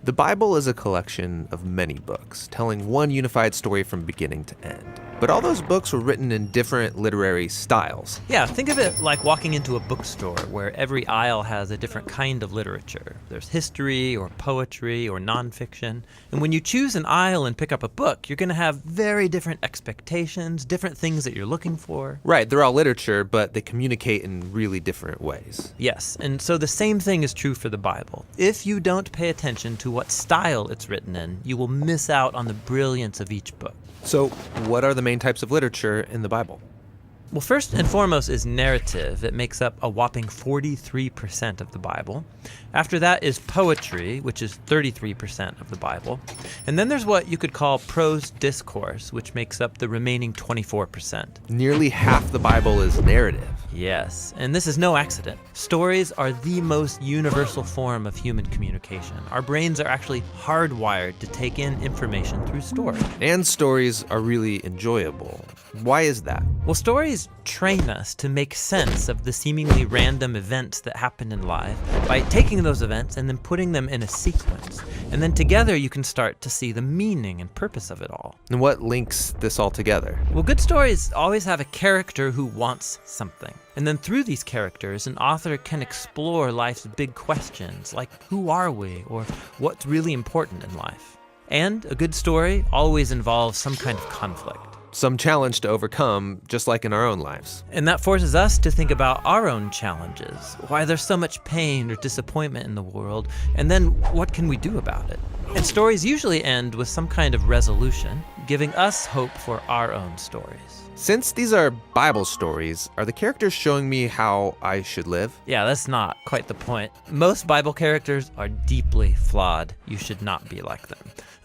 The Bible is a collection of many books, telling one unified story from beginning to end. But all those books were written in different literary styles. Yeah, think of it like walking into a bookstore where every aisle has a different kind of literature. There's history or poetry or nonfiction. And when you choose an aisle and pick up a book, you're going to have very different expectations, different things that you're looking for. Right, they're all literature, but they communicate in really different ways. Yes, and so the same thing is true for the Bible. If you don't pay attention to what style it's written in, you will miss out on the brilliance of each book. So, what are the main types of literature in the Bible? Well, first and foremost is narrative. It makes up a whopping 43% of the Bible. After that is poetry, which is 33% of the Bible. And then there's what you could call prose discourse, which makes up the remaining 24%. Nearly half the Bible is narrative. Yes, and this is no accident. Stories are the most universal form of human communication. Our brains are actually hardwired to take in information through stories. And stories are really enjoyable. Why is that? Well, stories train us to make sense of the seemingly random events that happen in life by taking those events and then putting them in a sequence. And then together you can start to see the meaning and purpose of it all. And what links this all together? Well, good stories always have a character who wants something. And then through these characters, an author can explore life's big questions, like who are we, or what's really important in life. And a good story always involves some kind of conflict. Some challenge to overcome, just like in our own lives. And that forces us to think about our own challenges, why there's so much pain or disappointment in the world, and then what can we do about it? And stories usually end with some kind of resolution, giving us hope for our own stories. Since these are Bible stories, are the characters showing me how I should live? Yeah, that's not quite the point. Most Bible characters are deeply flawed. You should not be like them.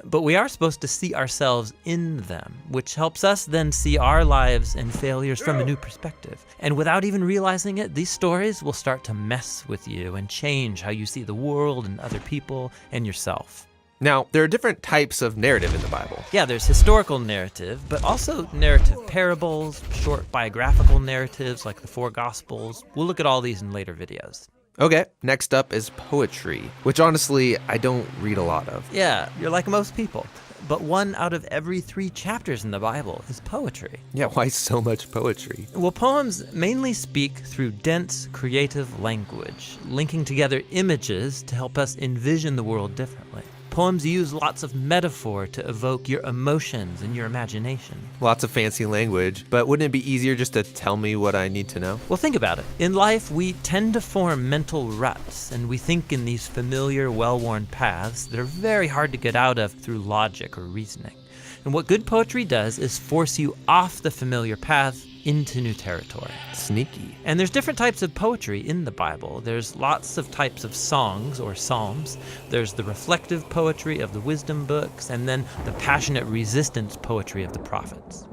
But we are supposed to see ourselves in them, which helps us then see our lives and failures from a new perspective. And without even realizing it, these stories will start to mess with you and change how you see the world and other people and yourself. Now, there are different types of narrative in the Bible. Yeah, there's historical narrative, but also narrative parables, short biographical narratives like the four Gospels. We'll look at all these in later videos. Okay, next up is poetry, which honestly, I don't read a lot of. Yeah, you're like most people. But 1 out of every 3 chapters in the Bible is poetry. Yeah, why so much poetry? Well, poems mainly speak through dense, creative language, linking together images to help us envision the world differently. Poems use lots of metaphor to evoke your emotions and your imagination. Lots of fancy language, but wouldn't it be easier just to tell me what I need to know? Well, think about it. In life, we tend to form mental ruts, and we think in these familiar, well-worn paths that are very hard to get out of through logic or reasoning. And what good poetry does is force you off the familiar path into new territory. Sneaky. And there's different types of poetry in the Bible. There's lots of types of songs or psalms. There's the reflective poetry of the wisdom books, and then the passionate resistance poetry of the prophets.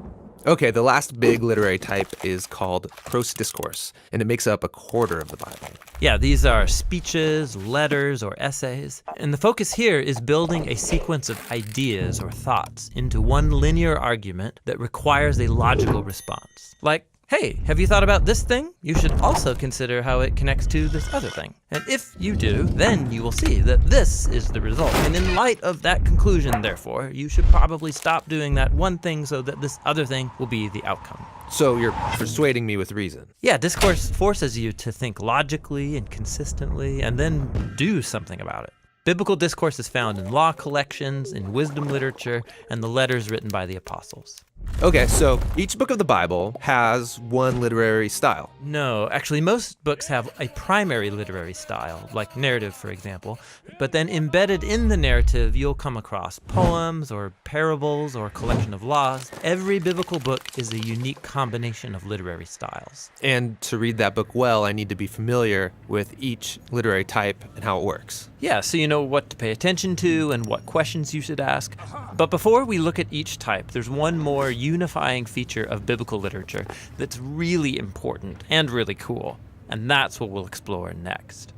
Okay, the last big literary type is called prose discourse, and it makes up a quarter of the Bible. Yeah, these are speeches, letters, or essays. And the focus here is building a sequence of ideas or thoughts into one linear argument that requires a logical response. Like, hey, have you thought about this thing? You should also consider how it connects to this other thing. And if you do, then you will see that this is the result. And in light of that conclusion, therefore, you should probably stop doing that one thing so that this other thing will be the outcome. So you're persuading me with reason. Yeah, discourse forces you to think logically and consistently and then do something about it. Biblical discourse is found in law collections, in wisdom literature, and the letters written by the apostles. Okay, so each book of the Bible has one literary style. No, actually most books have a primary literary style, like narrative, for example. But then embedded in the narrative, you'll come across poems or parables or a collection of laws. Every biblical book is a unique combination of literary styles. And to read that book well, I need to be familiar with each literary type and how it works. Yeah, so you know what to pay attention to and what questions you should ask. But before we look at each type, there's one more unifying feature of biblical literature that's really important and really cool. And that's what we'll explore next.